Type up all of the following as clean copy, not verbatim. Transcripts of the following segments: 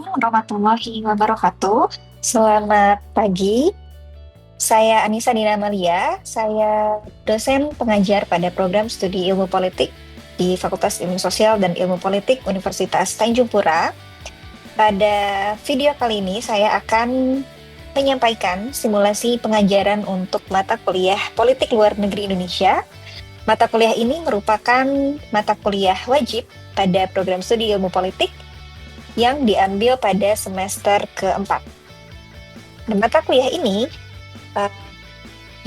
Assalamualaikum warahmatullahi wabarakatuh. Selamat pagi. Saya Anissa Dina Amalia. Saya dosen pengajar pada program studi Ilmu Politik di Fakultas Ilmu Sosial dan Ilmu Politik Universitas Tanjung Pura. Pada video kali ini saya akan menyampaikan simulasi pengajaran untuk mata kuliah Politik Luar Negeri Indonesia. Mata kuliah ini merupakan mata kuliah wajib pada program studi Ilmu Politik yang diambil pada semester keempat. Dan mata kuliah ini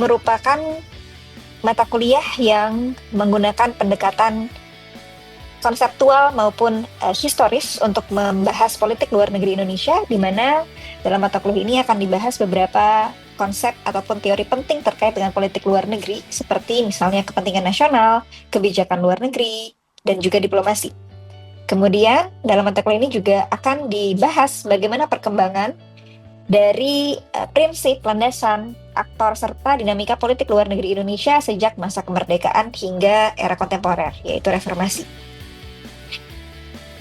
merupakan mata kuliah yang menggunakan pendekatan konseptual maupun historis untuk membahas politik luar negeri Indonesia, di mana dalam mata kuliah ini akan dibahas beberapa konsep ataupun teori penting terkait dengan politik luar negeri, seperti misalnya kepentingan nasional, kebijakan luar negeri, dan juga diplomasi. Kemudian dalam mata kuliah ini juga akan dibahas bagaimana perkembangan dari prinsip, landasan, aktor, serta dinamika politik luar negeri Indonesia sejak masa kemerdekaan hingga era kontemporer, yaitu reformasi.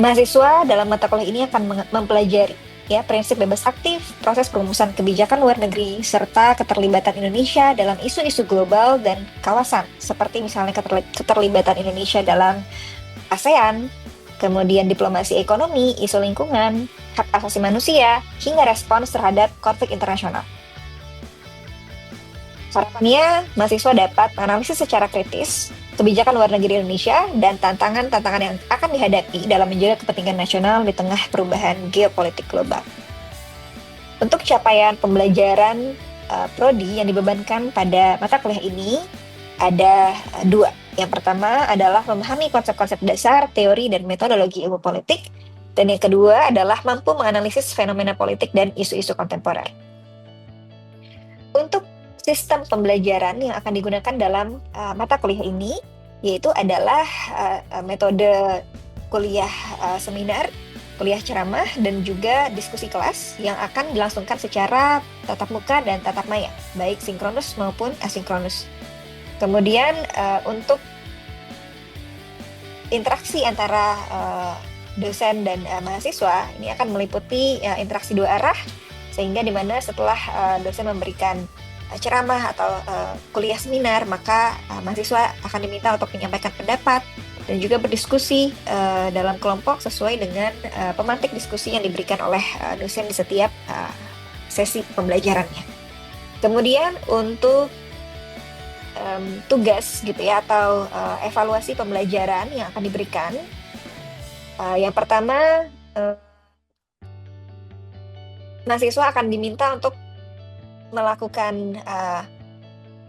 Mahasiswa dalam mata kuliah ini akan mempelajari prinsip bebas aktif, proses perumusan kebijakan luar negeri, serta keterlibatan Indonesia dalam isu-isu global dan kawasan, seperti misalnya keterlibatan Indonesia dalam ASEAN, kemudian diplomasi ekonomi, isu lingkungan, hak asasi manusia, hingga respons terhadap konflik internasional. Harapannya, mahasiswa dapat menganalisis secara kritis kebijakan luar negeri Indonesia dan tantangan-tantangan yang akan dihadapi dalam menjaga kepentingan nasional di tengah perubahan geopolitik global. Untuk capaian pembelajaran prodi yang dibebankan pada mata kuliah ini ada dua. Yang pertama adalah memahami konsep-konsep dasar, teori, dan metodologi ilmu politik. Dan yang kedua adalah mampu menganalisis fenomena politik dan isu-isu kontemporer. Untuk sistem pembelajaran yang akan digunakan dalam mata kuliah ini, yaitu adalah metode kuliah seminar, kuliah ceramah, dan juga diskusi kelas yang akan dilangsungkan secara tatap muka dan tatap maya, baik sinkronus maupun asinkronus. Kemudian untuk interaksi antara dosen dan mahasiswa ini akan meliputi interaksi dua arah, sehingga di mana setelah dosen memberikan ceramah atau kuliah seminar, maka mahasiswa akan diminta untuk menyampaikan pendapat dan juga berdiskusi dalam kelompok sesuai dengan pemantik diskusi yang diberikan oleh dosen di setiap sesi pembelajarannya. Kemudian untuk tugas gitu ya, atau evaluasi pembelajaran yang akan diberikan. Yang pertama, mahasiswa akan diminta untuk melakukan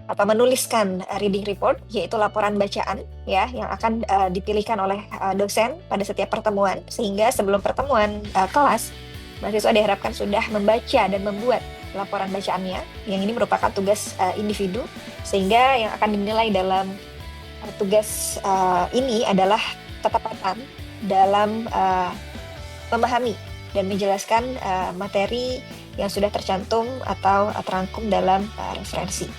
atau menuliskan reading report, yaitu laporan bacaan ya, yang akan dipilihkan oleh dosen pada setiap pertemuan, sehingga sebelum pertemuan kelas, mahasiswa diharapkan sudah membaca dan membuat laporan bacaannya, yang ini merupakan tugas individu, sehingga yang akan dinilai dalam tugas ini adalah ketepatan dalam memahami dan menjelaskan materi yang sudah tercantum atau terangkum dalam referensi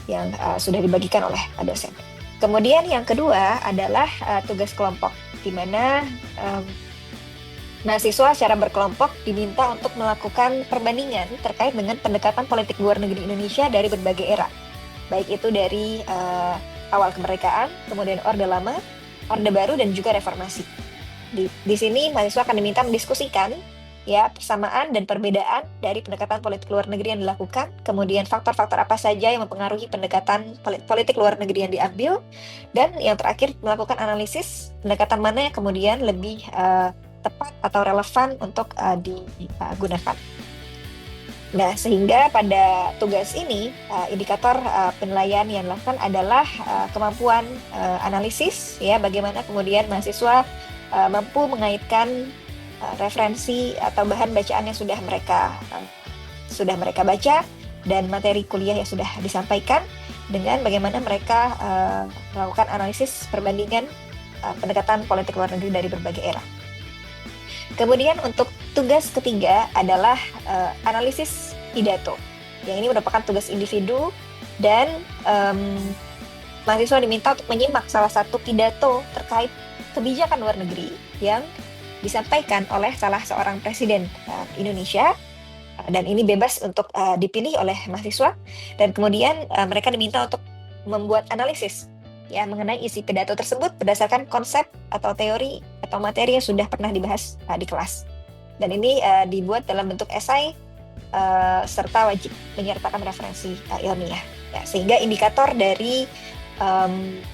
yang sudah dibagikan oleh dosen. Kemudian yang kedua adalah tugas kelompok, di mana mahasiswa secara berkelompok diminta untuk melakukan perbandingan terkait dengan pendekatan politik luar negeri Indonesia dari berbagai era, baik itu dari awal kemerdekaan, kemudian Orde Lama, Orde Baru, dan juga Reformasi. Di sini mahasiswa akan diminta mendiskusikan ya persamaan dan perbedaan dari pendekatan politik luar negeri yang dilakukan, kemudian faktor-faktor apa saja yang mempengaruhi pendekatan politik luar negeri yang diambil, dan yang terakhir melakukan analisis pendekatan mana yang kemudian lebih tepat atau relevan untuk digunakan. Nah, sehingga pada tugas ini indikator penilaian yang dilakukan adalah kemampuan analisis ya, bagaimana kemudian mahasiswa mampu mengaitkan referensi atau bahan bacaan yang sudah mereka baca dan materi kuliah yang sudah disampaikan, dengan bagaimana mereka melakukan analisis perbandingan pendekatan politik luar negeri dari berbagai era. Kemudian untuk tugas ketiga adalah analisis pidato, yang ini merupakan tugas individu, dan mahasiswa diminta untuk menyimak salah satu pidato terkait kebijakan luar negeri yang disampaikan oleh salah seorang presiden Indonesia, dan ini bebas untuk dipilih oleh mahasiswa, dan kemudian mereka diminta untuk membuat analisis ya mengenai isi pidato tersebut berdasarkan konsep atau teori atau materi yang sudah pernah dibahas di kelas. Dan ini dibuat dalam bentuk esai serta wajib menyertakan referensi ilmiah. Ya, sehingga indikator dari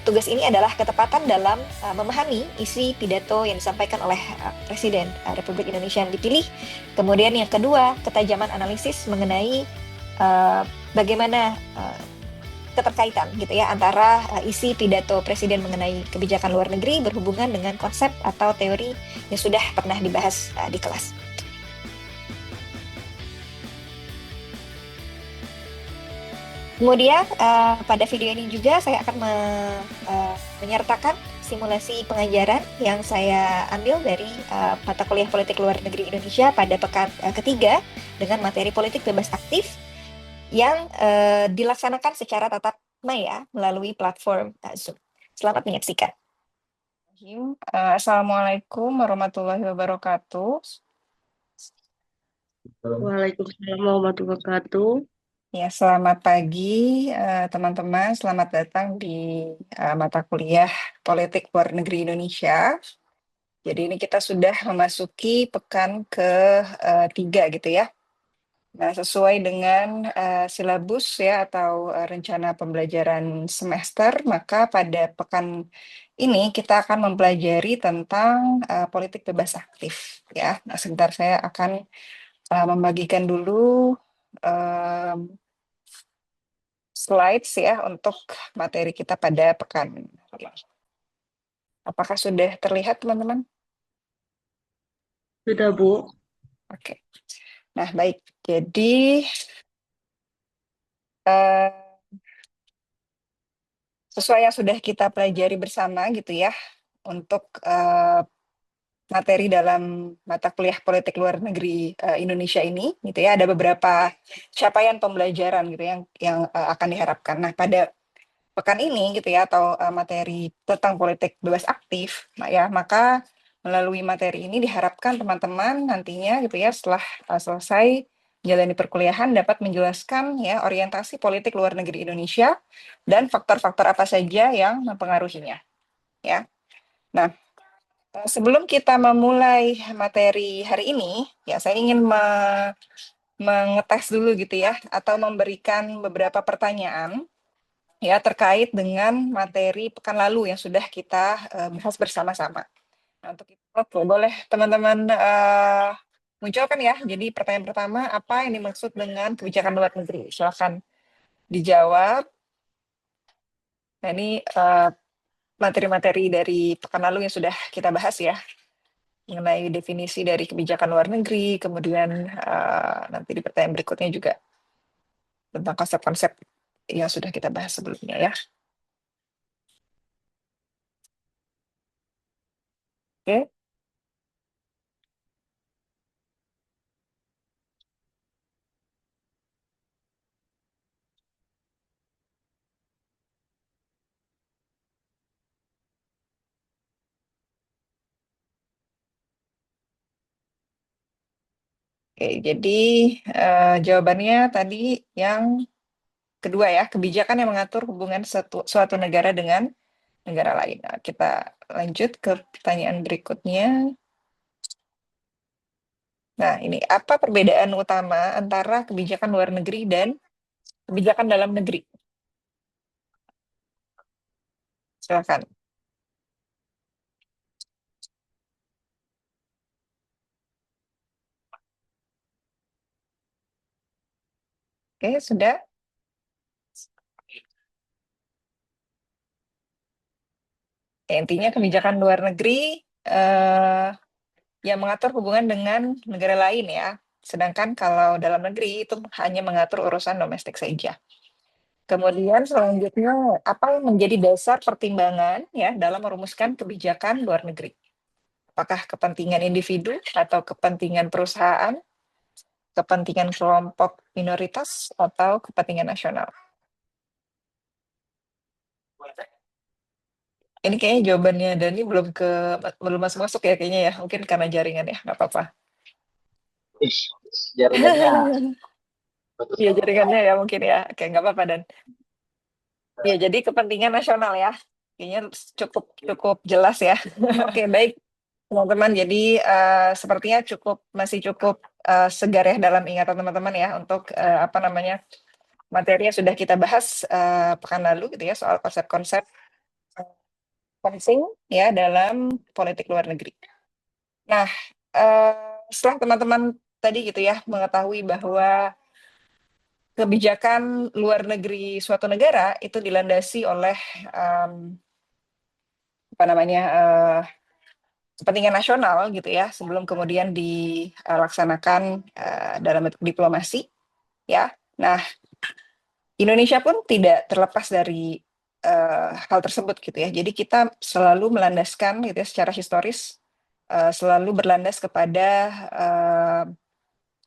tugas ini adalah ketepatan dalam memahami isi pidato yang disampaikan oleh Presiden Republik Indonesia yang dipilih. Kemudian yang kedua, ketajaman analisis mengenai bagaimana keterkaitan gitu ya antara isi pidato Presiden mengenai kebijakan luar negeri berhubungan dengan konsep atau teori yang sudah pernah dibahas di kelas. Kemudian pada video ini juga saya akan menyertakan simulasi pengajaran yang saya ambil dari mata kuliah politik luar negeri Indonesia pada pekan ketiga dengan materi politik bebas aktif yang dilaksanakan secara tatap maya melalui platform Zoom. Selamat menyaksikan. Assalamualaikum warahmatullahi wabarakatuh. Waalaikumsalam warahmatullahi wabarakatuh. Ya, selamat pagi teman-teman. Selamat datang di mata kuliah Politik Luar Negeri Indonesia. Jadi ini kita sudah memasuki pekan ke-3 gitu ya. Nah, sesuai dengan silabus ya atau rencana pembelajaran semester, maka pada pekan ini kita akan mempelajari tentang politik bebas aktif ya. Nah, sebentar saya akan membagikan dulu slides ya untuk materi kita pada pekan ini. Apakah sudah terlihat teman-teman? Sudah, Bu. Oke. Nah, baik. Jadi eh, sesuai yang sudah kita pelajari bersama gitu ya untuk materi dalam mata kuliah politik luar negeri Indonesia ini gitu ya, ada beberapa capaian pembelajaran gitu yang akan diharapkan. Nah, pada pekan ini gitu ya atau materi tentang politik bebas aktif, ya, maka melalui materi ini diharapkan teman-teman nantinya gitu ya setelah selesai menjalani perkuliahan dapat menjelaskan ya orientasi politik luar negeri Indonesia dan faktor-faktor apa saja yang mempengaruhinya ya. Nah, sebelum kita memulai materi hari ini, ya saya ingin mengetes dulu gitu ya, atau memberikan beberapa pertanyaan ya terkait dengan materi pekan lalu yang sudah kita bahas bersama-sama. Nah, untuk itu, oke, boleh teman-teman munculkan ya. Jadi pertanyaan pertama, apa yang dimaksud dengan kebijakan luar negeri? Silakan dijawab. Nah, ini materi-materi dari pekan lalu yang sudah kita bahas ya, mengenai definisi dari kebijakan luar negeri, kemudian nanti di pertanyaan berikutnya juga tentang konsep-konsep yang sudah kita bahas sebelumnya ya. Oke. Oke, jadi jawabannya tadi yang kedua ya, kebijakan yang mengatur hubungan suatu negara dengan negara lain. Nah, kita lanjut ke pertanyaan berikutnya. Nah, ini apa perbedaan utama antara kebijakan luar negeri dan kebijakan dalam negeri? Silakan. Oke, sudah. Ya, intinya kebijakan luar negeri yang mengatur hubungan dengan negara lain ya. Sedangkan kalau dalam negeri itu hanya mengatur urusan domestik saja. Kemudian selanjutnya apa yang menjadi dasar pertimbangan ya dalam merumuskan kebijakan luar negeri? Apakah kepentingan individu atau kepentingan perusahaan, kepentingan kelompok minoritas atau kepentingan nasional? Ini kayaknya jawabannya Dani belum masuk ya kayaknya ya. Mungkin karena jaringan ya, nggak apa-apa. Ih, jaringannya Iya putus-putus. jaringannya ya mungkin ya. Oke, nggak apa-apa Dan. Ya jadi kepentingan nasional ya. Kayaknya cukup cukup jelas ya. Oke, baik teman-teman. Jadi sepertinya masih cukup segar ya dalam ingatan teman-teman ya untuk apa namanya materi yang sudah kita bahas pekan lalu gitu ya soal konsep-konsep penting ya dalam politik luar negeri. Nah, setelah teman-teman tadi gitu ya mengetahui bahwa kebijakan luar negeri suatu negara itu dilandasi oleh apa namanya kepentingan nasional gitu ya sebelum kemudian dilaksanakan dalam bentuk diplomasi ya. Nah, Indonesia pun tidak terlepas dari hal tersebut gitu ya. Jadi kita selalu melandaskan gitu ya secara historis selalu berlandas kepada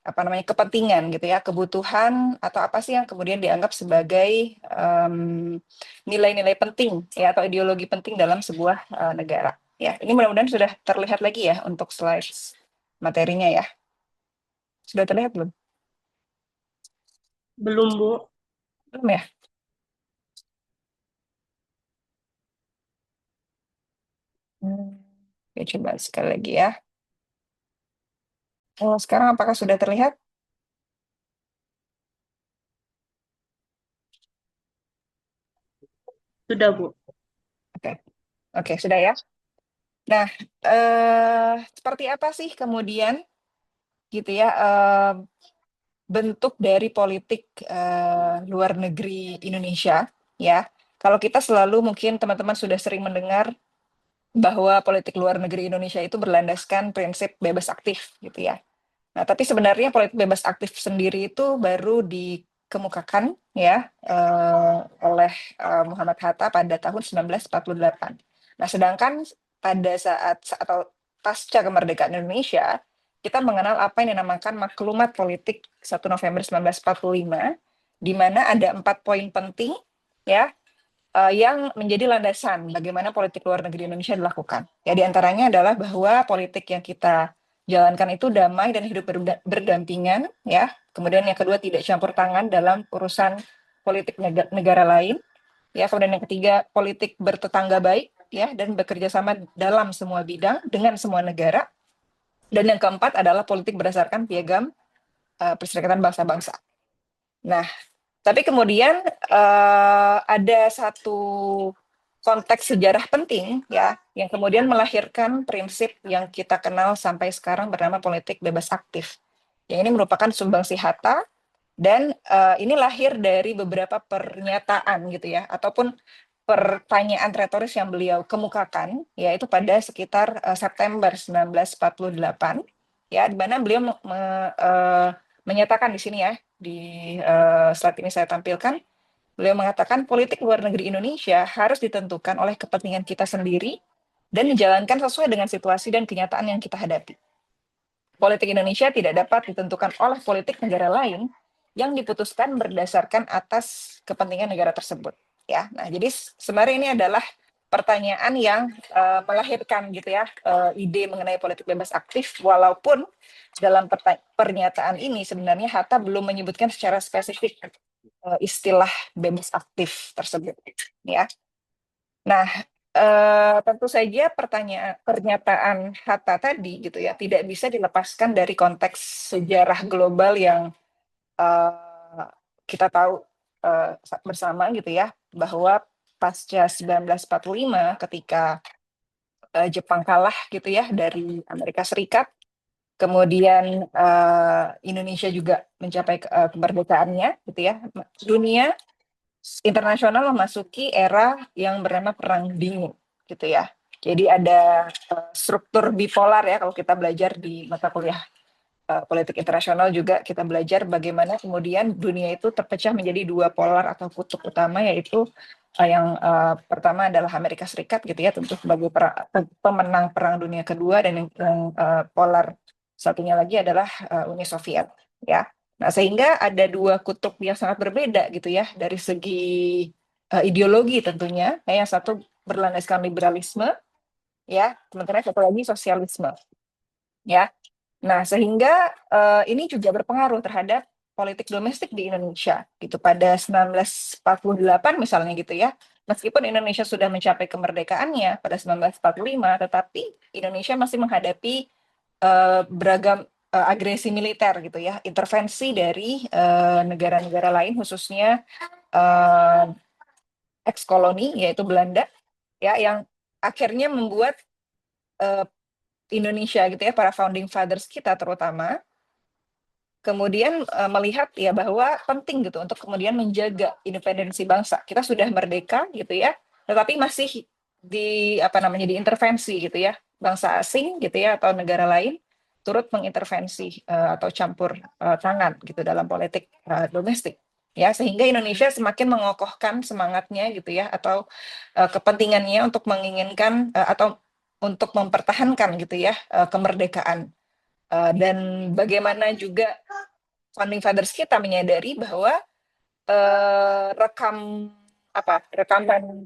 apa namanya kepentingan gitu ya, kebutuhan atau apa sih yang kemudian dianggap sebagai nilai-nilai penting ya atau ideologi penting dalam sebuah negara. Ya, ini mudah-mudahan sudah terlihat lagi ya untuk slides materinya ya. Sudah terlihat belum? Belum, Bu. Belum ya? Oke, coba sekali lagi ya. Sekarang apakah sudah terlihat? Sudah, Bu. Oke, sudah ya. Nah, seperti apa sih kemudian gitu ya bentuk dari politik luar negeri Indonesia ya. Kalau kita selalu mungkin teman-teman sudah sering mendengar bahwa politik luar negeri Indonesia itu berlandaskan prinsip bebas aktif gitu ya. Nah, tapi sebenarnya politik bebas aktif sendiri itu baru dikemukakan ya oleh Muhammad Hatta pada tahun 1948. Nah, sedangkan pada saat atau pasca kemerdekaan Indonesia, kita mengenal apa yang dinamakan Maklumat Politik 1 November 1945, di mana ada 4 poin penting ya yang menjadi landasan bagaimana politik luar negeri Indonesia dilakukan. Ya, diantaranya adalah bahwa politik yang kita jalankan itu damai dan hidup berdampingan, ya. Kemudian yang kedua tidak campur tangan dalam urusan politik negara lain, ya. Kemudian yang ketiga politik bertetangga baik, ya, dan bekerja sama dalam semua bidang dengan semua negara. Dan yang keempat adalah politik berdasarkan piagam Perserikatan Bangsa-Bangsa. Nah, tapi kemudian ada satu konteks sejarah penting ya yang kemudian melahirkan prinsip yang kita kenal sampai sekarang bernama politik bebas aktif. Yang ini merupakan sumbangsi Hatta dan ini lahir dari beberapa pernyataan gitu ya ataupun pertanyaan retoris yang beliau kemukakan yaitu pada sekitar September 1948 ya di mana beliau menyatakan di sini ya di slide ini saya tampilkan. Beliau mengatakan politik luar negeri Indonesia harus ditentukan oleh kepentingan kita sendiri dan dijalankan sesuai dengan situasi dan kenyataan yang kita hadapi. Politik Indonesia tidak dapat ditentukan oleh politik negara lain yang diputuskan berdasarkan atas kepentingan negara tersebut. Ya, nah jadi sebenarnya ini adalah pertanyaan yang melahirkan gitu ya ide mengenai politik bebas aktif, walaupun dalam pernyataan ini sebenarnya Hatta belum menyebutkan secara spesifik istilah bebas aktif tersebut ya. Nah, tentu saja pernyataan Hatta tadi gitu ya tidak bisa dilepaskan dari konteks sejarah global yang kita tahu bersama gitu ya bahwa pasca 1945 ketika Jepang kalah gitu ya dari Amerika Serikat. Kemudian Indonesia juga mencapai kemerdekaannya, gitu ya. Dunia internasional memasuki era yang bernama Perang Dingin, gitu ya. Jadi ada struktur bipolar ya kalau kita belajar di mata kuliah politik internasional juga kita belajar bagaimana kemudian dunia itu terpecah menjadi dua polar atau kutub utama yaitu yang pertama adalah Amerika Serikat gitu ya tentu sebagai pemenang Perang Dunia Kedua dan yang polar satunya lagi adalah Uni Soviet ya. Nah, sehingga ada dua kutub yang sangat berbeda gitu ya dari segi ideologi tentunya. Yang satu berlandaskan liberalisme, ya, sementara satu lagi sosialisme, ya. Nah, sehingga ini juga berpengaruh terhadap politik domestik di Indonesia gitu pada 1948 misalnya gitu ya. Meskipun Indonesia sudah mencapai kemerdekaannya pada 1945, tetapi Indonesia masih menghadapi beragam agresi militer gitu ya, intervensi dari negara-negara lain khususnya eh, eks-koloni yaitu Belanda ya, yang akhirnya membuat eh, Indonesia gitu ya, para founding fathers kita terutama kemudian melihat ya bahwa penting gitu untuk kemudian menjaga independensi bangsa. Kita sudah merdeka gitu ya, tetapi masih diintervensi gitu ya, bangsa asing gitu ya atau negara lain turut mengintervensi atau campur tangan gitu dalam politik domestik. Ya, sehingga Indonesia semakin mengokohkan semangatnya gitu ya atau kepentingannya untuk menginginkan atau untuk mempertahankan gitu ya kemerdekaan. Dan bagaimana juga founding fathers kita menyadari bahwa rekaman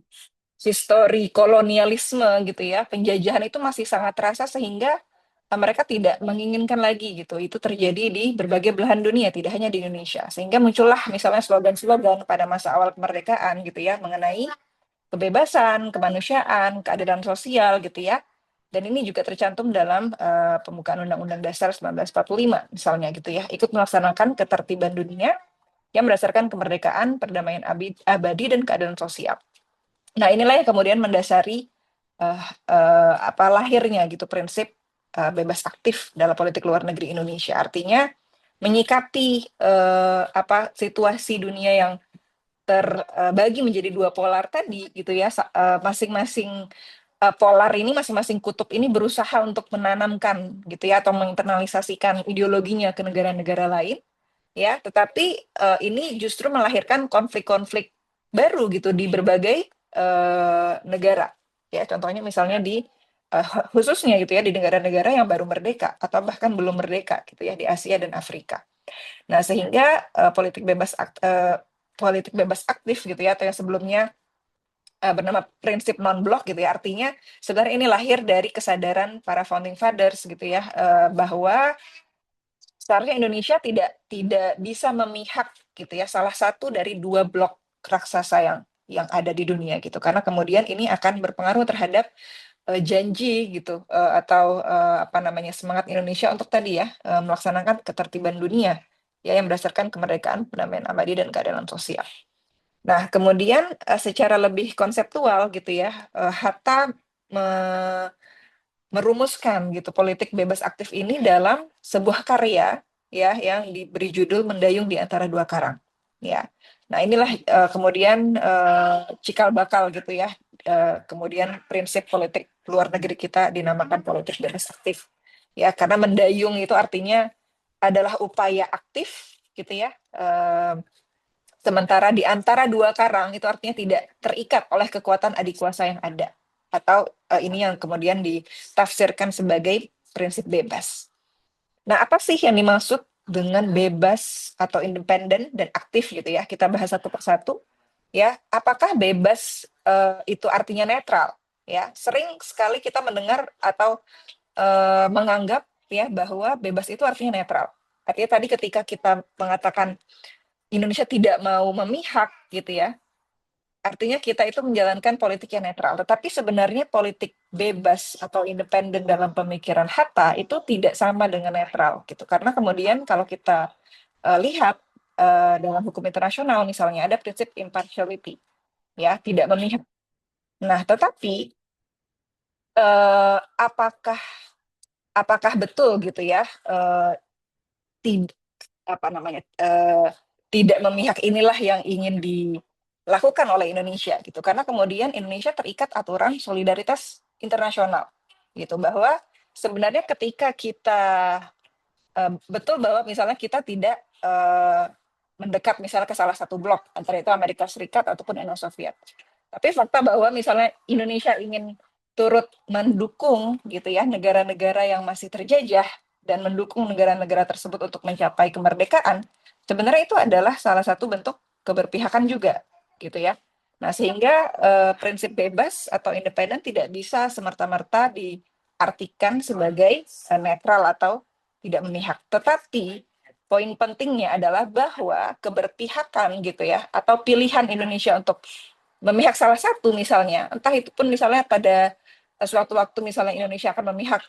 histori kolonialisme gitu ya, penjajahan itu masih sangat terasa sehingga mereka tidak menginginkan lagi gitu. Itu terjadi di berbagai belahan dunia, tidak hanya di Indonesia. Sehingga muncullah misalnya slogan-slogan pada masa awal kemerdekaan gitu ya mengenai kebebasan, kemanusiaan, keadilan sosial gitu ya. Dan ini juga tercantum dalam pembukaan Undang-Undang Dasar 1945 misalnya gitu ya, ikut melaksanakan ketertiban dunia yang berdasarkan kemerdekaan, perdamaian abadi dan keadilan sosial. Nah, inilah yang kemudian mendasari lahirnya gitu prinsip bebas aktif dalam politik luar negeri Indonesia. Artinya menyikapi situasi dunia yang terbagi menjadi dua polar tadi gitu ya, masing-masing polar ini, masing-masing kutub ini berusaha untuk menanamkan gitu ya atau menginternalisasikan ideologinya ke negara-negara lain ya, tetapi ini justru melahirkan konflik-konflik baru gitu di berbagai negara ya, contohnya misalnya di khususnya gitu ya di negara-negara yang baru merdeka atau bahkan belum merdeka gitu ya di Asia dan Afrika. Nah, sehingga politik bebas aktif gitu ya atau yang sebelumnya bernama prinsip non-blok gitu ya, artinya sebenarnya ini lahir dari kesadaran para founding fathers gitu ya, bahwa seharusnya Indonesia tidak bisa memihak gitu ya salah satu dari dua blok raksasa yang ada di dunia gitu, karena kemudian ini akan berpengaruh terhadap janji gitu atau semangat Indonesia untuk tadi ya melaksanakan ketertiban dunia ya yang berdasarkan kemerdekaan, perdamaian abadi dan keadilan sosial. Nah, kemudian secara lebih konseptual gitu ya, Hatta merumuskan gitu politik bebas aktif ini dalam sebuah karya ya yang diberi judul Mendayung di Antara Dua Karang. Ya. Nah, inilah kemudian cikal bakal gitu ya. Kemudian prinsip politik luar negeri kita dinamakan politik bebas aktif. Ya, karena mendayung itu artinya adalah upaya aktif gitu ya. Sementara di antara dua karang itu artinya tidak terikat oleh kekuatan adik kuasa yang ada. Atau ini yang kemudian ditafsirkan sebagai prinsip bebas. Nah, apa sih yang dimaksud dengan bebas atau independen dan aktif gitu ya? Kita bahas satu persatu. Ya, apakah bebas itu artinya netral? Ya, sering sekali kita mendengar atau menganggap ya bahwa bebas itu artinya netral. Artinya tadi ketika kita mengatakan Indonesia tidak mau memihak gitu ya, artinya kita itu menjalankan politik yang netral. Tetapi sebenarnya politik bebas atau independen dalam pemikiran Hatta itu tidak sama dengan netral gitu. Karena kemudian kalau kita lihat dalam hukum internasional misalnya ada prinsip impartiality ya, tidak memihak. Nah, tetapi apakah betul gitu ya tidak tidak memihak inilah yang ingin dilakukan oleh Indonesia gitu, karena kemudian Indonesia terikat aturan solidaritas internasional gitu, bahwa sebenarnya ketika kita betul bahwa misalnya kita tidak mendekat misalnya ke salah satu blok antara itu Amerika Serikat ataupun Uni Soviet, tapi fakta bahwa misalnya Indonesia ingin turut mendukung gitu ya negara-negara yang masih terjajah dan mendukung negara-negara tersebut untuk mencapai kemerdekaan, sebenarnya itu adalah salah satu bentuk keberpihakan juga gitu ya. Nah, sehingga prinsip bebas atau independen tidak bisa semerta-merta diartikan sebagai netral atau tidak memihak. Tetapi poin pentingnya adalah bahwa keberpihakan gitu ya, atau pilihan Indonesia untuk memihak salah satu misalnya, entah itu pun misalnya pada suatu waktu misalnya Indonesia akan memihak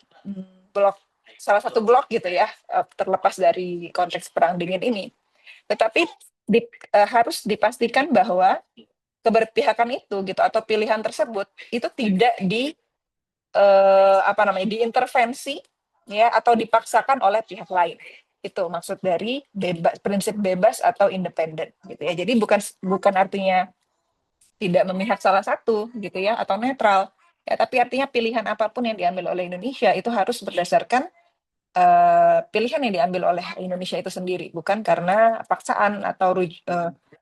blok salah satu blok gitu ya, terlepas dari konteks perang dingin ini. Tetapi harus dipastikan bahwa keberpihakan itu gitu atau pilihan tersebut itu tidak diintervensi ya atau dipaksakan oleh pihak lain. Itu maksud dari prinsip bebas atau independen gitu ya. Jadi bukan artinya tidak memihak salah satu gitu ya atau netral ya, tapi artinya pilihan apapun yang diambil oleh Indonesia itu harus berdasarkan pilihan yang diambil oleh Indonesia itu sendiri, bukan karena paksaan atau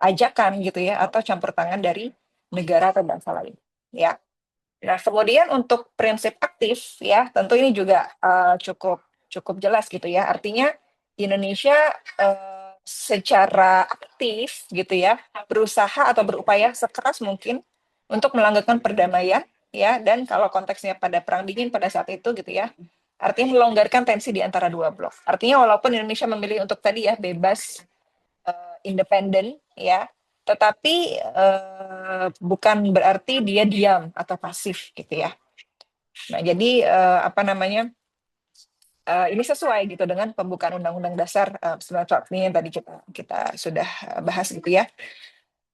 ajakan gitu ya atau campur tangan dari negara atau bangsa lain ya. Nah, kemudian untuk prinsip aktif ya, tentu ini juga cukup jelas gitu ya. Artinya Indonesia secara aktif gitu ya, berusaha atau berupaya sekeras mungkin untuk melanggengkan perdamaian ya, dan kalau konteksnya pada perang dingin pada saat itu gitu ya, artinya melonggarkan tensi di antara dua blok. Artinya walaupun Indonesia memilih untuk tadi ya bebas, independen ya, tetapi bukan berarti dia diam atau pasif gitu ya. Nah, jadi ini sesuai gitu dengan pembukaan Undang-Undang Dasar 1945 yang tadi kita sudah bahas gitu ya.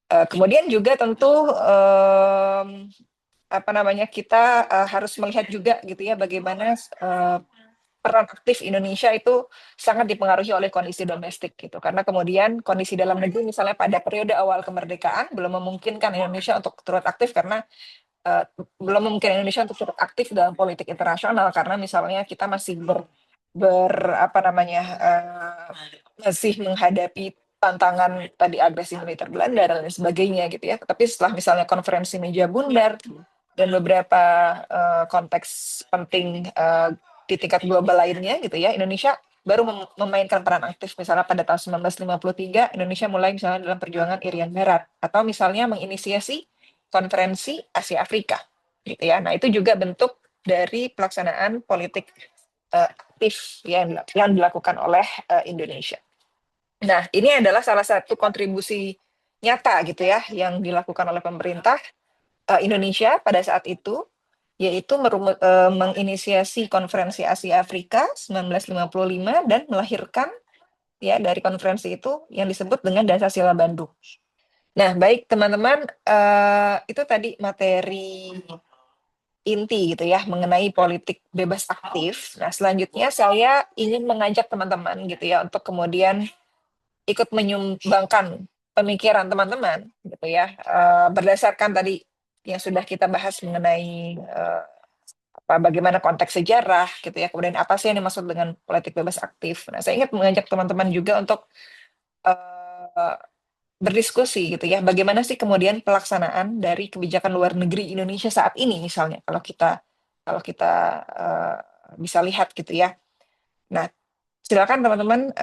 Kemudian juga tentu kita harus melihat juga gitu ya bagaimana peran aktif Indonesia itu sangat dipengaruhi oleh kondisi domestik gitu. Karena kemudian kondisi dalam negeri misalnya pada periode awal kemerdekaan belum memungkinkan Indonesia untuk turut aktif karena belum memungkinkan Indonesia untuk turut aktif dalam politik internasional karena misalnya kita masih masih menghadapi tantangan tadi agresi militer Belanda dan lain sebagainya gitu ya. Tapi setelah misalnya konferensi meja bundar dan beberapa konteks penting di tingkat global lainnya gitu ya, Indonesia baru memainkan peran aktif. Misalnya pada tahun 1953 Indonesia mulai misalnya dalam perjuangan Irian Barat atau misalnya menginisiasi konferensi Asia Afrika gitu ya. Nah, itu juga bentuk dari pelaksanaan politik aktif yang dilakukan oleh Indonesia. Nah, ini adalah salah satu kontribusi nyata gitu ya yang dilakukan oleh pemerintah Indonesia pada saat itu, yaitu menginisiasi konferensi Asia Afrika 1955 dan melahirkan ya dari konferensi itu yang disebut dengan Dasar-Sila Bandung. Nah, baik teman-teman, itu tadi materi inti gitu ya mengenai politik bebas aktif. Nah, selanjutnya saya ingin mengajak teman-teman gitu ya untuk kemudian ikut menyumbangkan pemikiran teman-teman gitu ya, berdasarkan tadi yang sudah kita bahas mengenai bagaimana konteks sejarah gitu ya, kemudian apa sih yang dimaksud dengan politik bebas aktif. Nah, saya ingin mengajak teman-teman juga untuk berdiskusi gitu ya, bagaimana sih kemudian pelaksanaan dari kebijakan luar negeri Indonesia saat ini misalnya kalau kita bisa lihat gitu ya. Nah, silakan teman-teman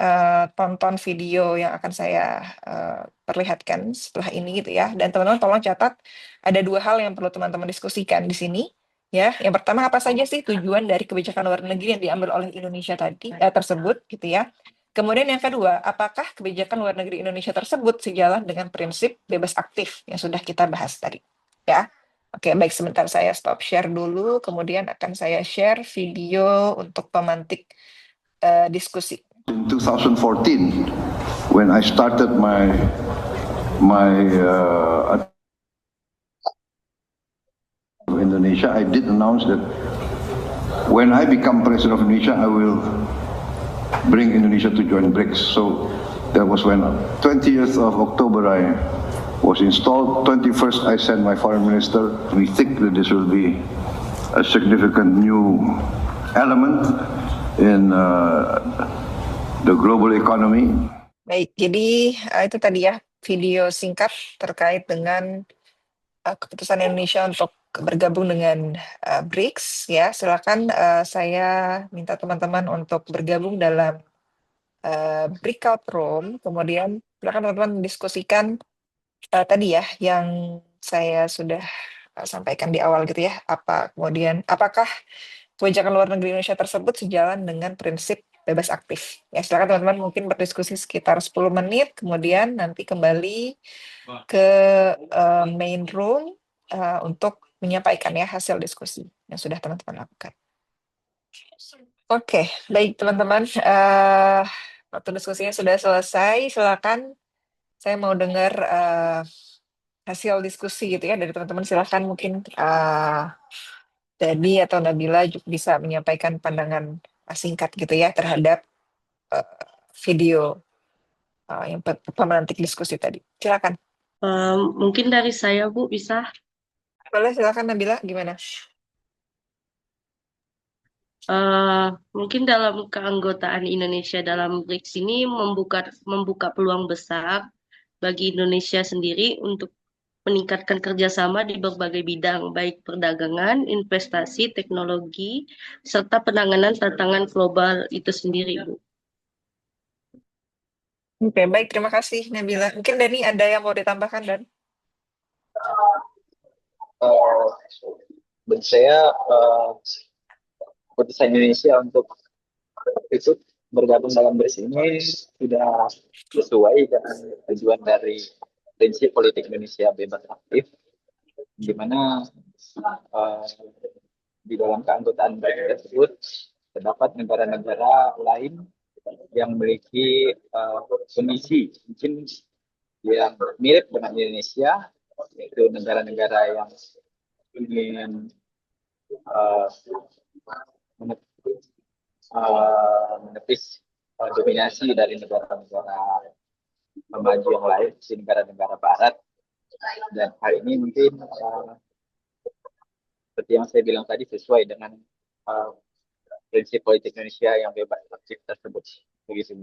tonton video yang akan saya perlihatkan setelah ini gitu ya. Dan teman-teman tolong catat ada dua hal yang perlu teman-teman diskusikan di sini ya. Yang pertama, apa saja sih tujuan dari kebijakan luar negeri yang diambil oleh Indonesia tadi tersebut gitu ya. Kemudian yang kedua, apakah kebijakan luar negeri Indonesia tersebut sejalan dengan prinsip bebas aktif yang sudah kita bahas tadi ya. Oke, baik, sebentar saya stop share dulu, kemudian akan saya share video untuk pemantik diskusi. In 2014, when I started my Indonesia, I did announce that when I become president of Indonesia, I will bring Indonesia to join BRICS. So that was when 20th of October I was installed. 21st I sent my foreign minister. We think that this will be a significant new element in the global economy. Baik, jadi itu tadi ya video singkat terkait dengan keputusan Indonesia untuk bergabung dengan BRICS ya. Silakan saya minta teman-teman untuk bergabung dalam breakout room. Kemudian silakan teman-teman diskusikan tadi ya yang saya sudah sampaikan di awal gitu ya, apakah kebijakan luar negeri Indonesia tersebut sejalan dengan prinsip bebas aktif. Ya, silakan teman-teman mungkin berdiskusi sekitar 10 menit, kemudian nanti kembali ke main room untuk menyampaikan ya hasil diskusi yang sudah teman-teman lakukan. Oke, baik teman-teman, waktu diskusinya sudah selesai, silakan saya mau dengar hasil diskusi gitu ya dari teman-teman. Silakan mungkin Debbie atau Nabila juga bisa menyampaikan pandangan singkat gitu ya terhadap video yang pemantik diskusi tadi. Silakan. Mungkin dari saya, Bu, bisa. Boleh, silakan Nabila, gimana? Mungkin dalam keanggotaan Indonesia dalam BRICS ini membuka peluang besar bagi Indonesia sendiri untuk meningkatkan kerjasama di berbagai bidang, baik perdagangan, investasi, teknologi, serta penanganan tantangan global itu sendiri, Bu. Oke, baik, terima kasih Nabila. Mungkin Dani ada yang mau ditambahkan, Dan? Bagi saya, keputusan Indonesia untuk ikut bergabung dalam BRICS ini sudah sesuai dengan tujuan dari prinsip politik Indonesia bebas aktif, di mana di dalam keanggotaan BRICS tersebut terdapat negara-negara lain yang memiliki kondisi mungkin yang mirip dengan Indonesia, yaitu negara-negara yang ingin menepis dominasi dari negara-negara maju yang lain, di negara-negara Barat. Dan hal ini mungkin seperti yang saya bilang tadi sesuai dengan prinsip politik Indonesia yang bebas aktif tersebut. Begitu.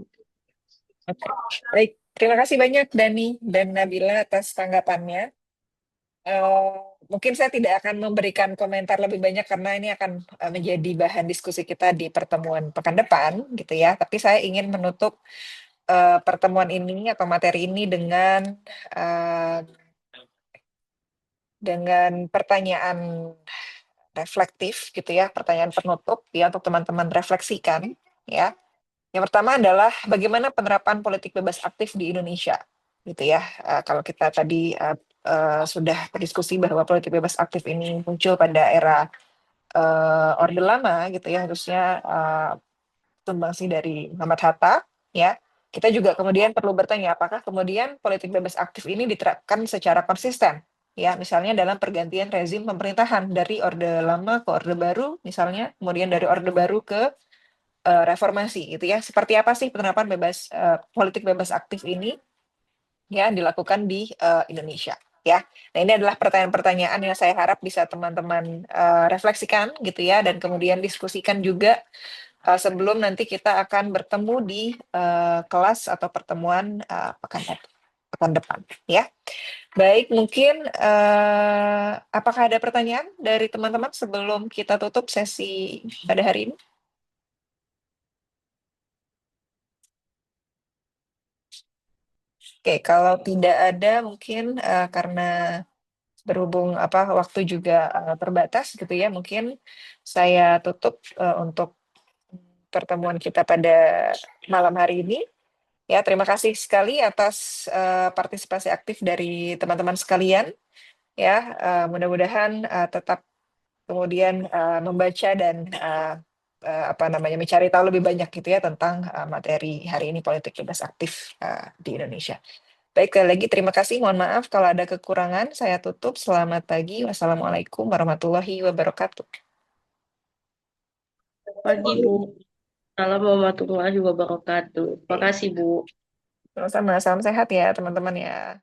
Oke, baik. Terima kasih banyak Dani dan Nabila atas tanggapannya. Mungkin saya tidak akan memberikan komentar lebih banyak karena ini akan menjadi bahan diskusi kita di pertemuan pekan depan, gitu ya. Tapi saya ingin menutup pertemuan ini atau materi ini dengan pertanyaan reflektif, gitu ya, pertanyaan penutup ya untuk teman-teman refleksikan, ya. Yang pertama adalah bagaimana penerapan politik bebas aktif di Indonesia, gitu ya. Kalau kita tadi sudah berdiskusi bahwa politik bebas aktif ini muncul pada era Orde Lama, gitu ya, harusnya sumbangsi dari Muhammad Hatta, ya. Kita juga kemudian perlu bertanya apakah kemudian politik bebas aktif ini diterapkan secara konsisten, ya, misalnya dalam pergantian rezim pemerintahan dari Orde Lama ke Orde Baru, misalnya, kemudian dari Orde Baru ke reformasi, gitu ya. Seperti apa sih penerapan politik bebas aktif ini ya dilakukan di Indonesia, ya. Nah, ini adalah pertanyaan-pertanyaan yang saya harap bisa teman-teman refleksikan gitu ya, dan kemudian diskusikan juga sebelum nanti kita akan bertemu di kelas atau pertemuan pekan depan, ya. Baik, mungkin apakah ada pertanyaan dari teman-teman sebelum kita tutup sesi pada hari ini? Oke, kalau tidak ada mungkin karena berhubung waktu juga terbatas gitu ya, mungkin saya tutup untuk pertemuan kita pada malam hari ini. Ya, terima kasih sekali atas partisipasi aktif dari teman-teman sekalian. Ya, mudah-mudahan tetap kemudian membaca dan mencari tahu lebih banyak gitu ya tentang materi hari ini politik bebas aktif di Indonesia. Baik, sekali lagi terima kasih. Mohon maaf kalau ada kekurangan. Saya tutup. Selamat pagi. Wassalamualaikum warahmatullahi wabarakatuh. Pagi, Bu. Assalamualaikum warahmatullahi wabarakatuh. Terima kasih, Bu. Sama-sama. Salam sehat ya teman-teman ya.